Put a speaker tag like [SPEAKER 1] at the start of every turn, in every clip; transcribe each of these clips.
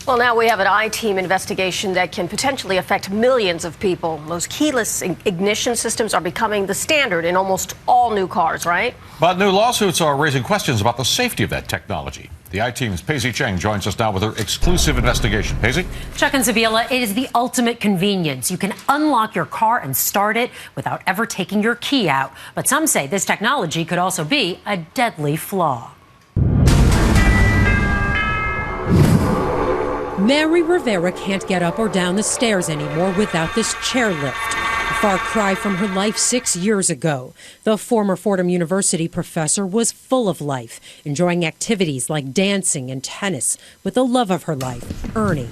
[SPEAKER 1] Well, now we have an I-team investigation that can potentially affect millions of people. Those keyless ignition systems are becoming the standard in almost all new cars, right?
[SPEAKER 2] But new lawsuits are raising questions about the safety of that technology. The I-team's Paisley Cheng joins us now with her exclusive investigation. Paisley?
[SPEAKER 3] Chuck and Zabila, it is the ultimate convenience. You can unlock your car and start it without ever taking your key out. But some say this technology could also be a deadly flaw.
[SPEAKER 4] Mary Rivera can't get up or down the stairs anymore without this chairlift. A far cry from her life 6 years ago. The former Fordham University professor was full of life, enjoying activities like dancing and tennis with the love of her life, Ernie.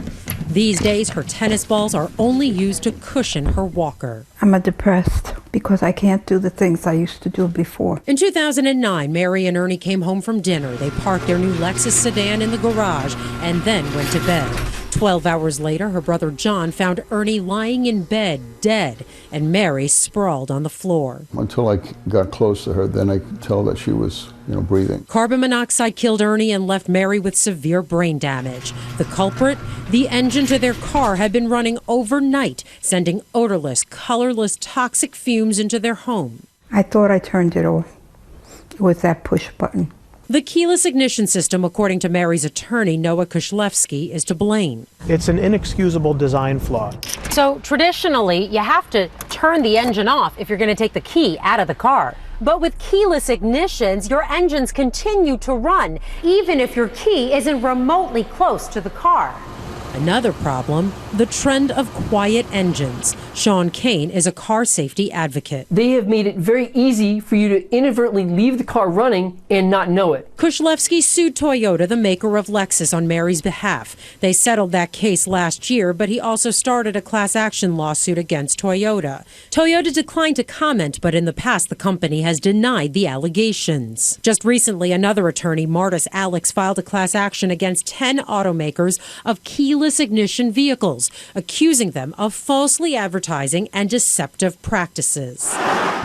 [SPEAKER 4] These days, her tennis balls are only used to cushion her walker.
[SPEAKER 5] I'm depressed because I can't do the things I used to do before.
[SPEAKER 4] In 2009, Mary and Ernie came home from dinner. They parked their new Lexus sedan in the garage and then went to bed. 12 hours later, her brother John found Ernie lying in bed, dead, and Mary sprawled on the floor.
[SPEAKER 6] Until I got close to her, then I could tell that she was, breathing.
[SPEAKER 4] Carbon monoxide killed Ernie and left Mary with severe brain damage. The culprit? The engine to their car had been running overnight, sending odorless, colorless, toxic fumes into their home.
[SPEAKER 5] I thought I turned it off with that push button.
[SPEAKER 4] The keyless ignition system, according to Mary's attorney, Noah Kushlefsky, is to blame.
[SPEAKER 7] It's an inexcusable design flaw.
[SPEAKER 3] So traditionally, you have to turn the engine off if you're going to take the key out of the car. But with keyless ignitions, your engines continue to run, even if your key isn't remotely close to the car.
[SPEAKER 4] Another problem, the trend of quiet engines. Sean Kane is a car safety advocate.
[SPEAKER 8] They have made it very easy for you to inadvertently leave the car running and not know it.
[SPEAKER 4] Kushlefsky sued Toyota, the maker of Lexus, on Mary's behalf. They settled that case last year, but he also started a class action lawsuit against Toyota. Toyota declined to comment, but in the past the company has denied the allegations. Just recently, another attorney, Martis Alex, filed a class action against 10 automakers of keyless ignition vehicles, accusing them of falsely advertising and deceptive practices.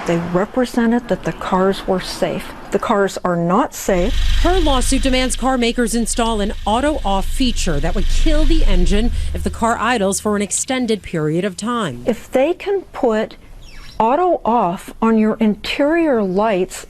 [SPEAKER 9] They represented that the cars were safe. The cars are not safe.
[SPEAKER 4] Her lawsuit demands car makers install an auto-off feature that would kill the engine if the car idles for an extended period of time.
[SPEAKER 9] If they can put auto-off on your interior lights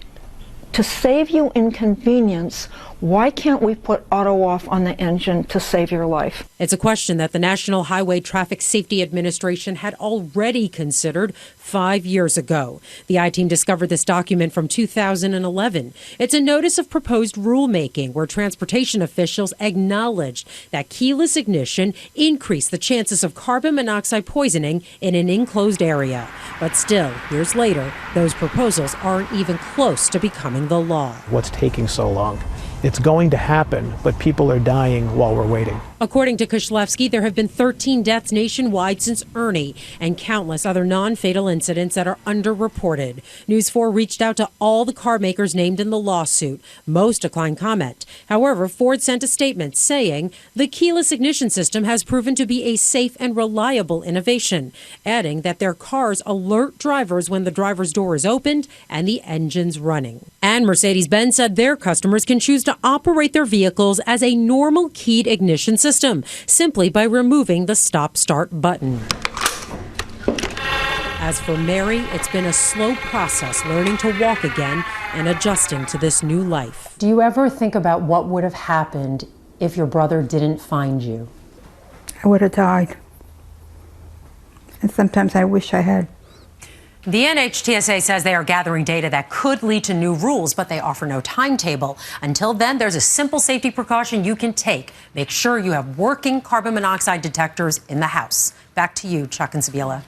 [SPEAKER 9] to save you inconvenience, why can't we put auto-off on the engine to save your life?
[SPEAKER 4] It's a question that the National Highway Traffic Safety Administration had already considered 5 years ago. The I-team discovered this document from 2011. It's a notice of proposed rulemaking where transportation officials acknowledged that keyless ignition increased the chances of carbon monoxide poisoning in an enclosed area. But still, years later, those proposals aren't even close to becoming the law.
[SPEAKER 7] What's taking so long? It's going to happen, but people are dying while we're waiting.
[SPEAKER 4] According to Kushlefsky, there have been 13 deaths nationwide since Ernie and countless other non-fatal incidents that are underreported. News 4 reached out to all the car makers named in the lawsuit. Most declined comment. However, Ford sent a statement saying the keyless ignition system has proven to be a safe and reliable innovation, adding that their cars alert drivers when the driver's door is opened and the engine's running. And Mercedes-Benz said their customers can choose to operate their vehicles as a normal keyed ignition system, simply by removing the stop-start button. As for Mary, it's been a slow process learning to walk again and adjusting to this new life.
[SPEAKER 3] Do you ever think about what would have happened if your brother didn't find you?
[SPEAKER 5] I would have died. And sometimes I wish I had.
[SPEAKER 3] The NHTSA says they are gathering data that could lead to new rules, but they offer no timetable. Until then, there's a simple safety precaution you can take. Make sure you have working carbon monoxide detectors in the house. Back to you, Chuck and Zabila.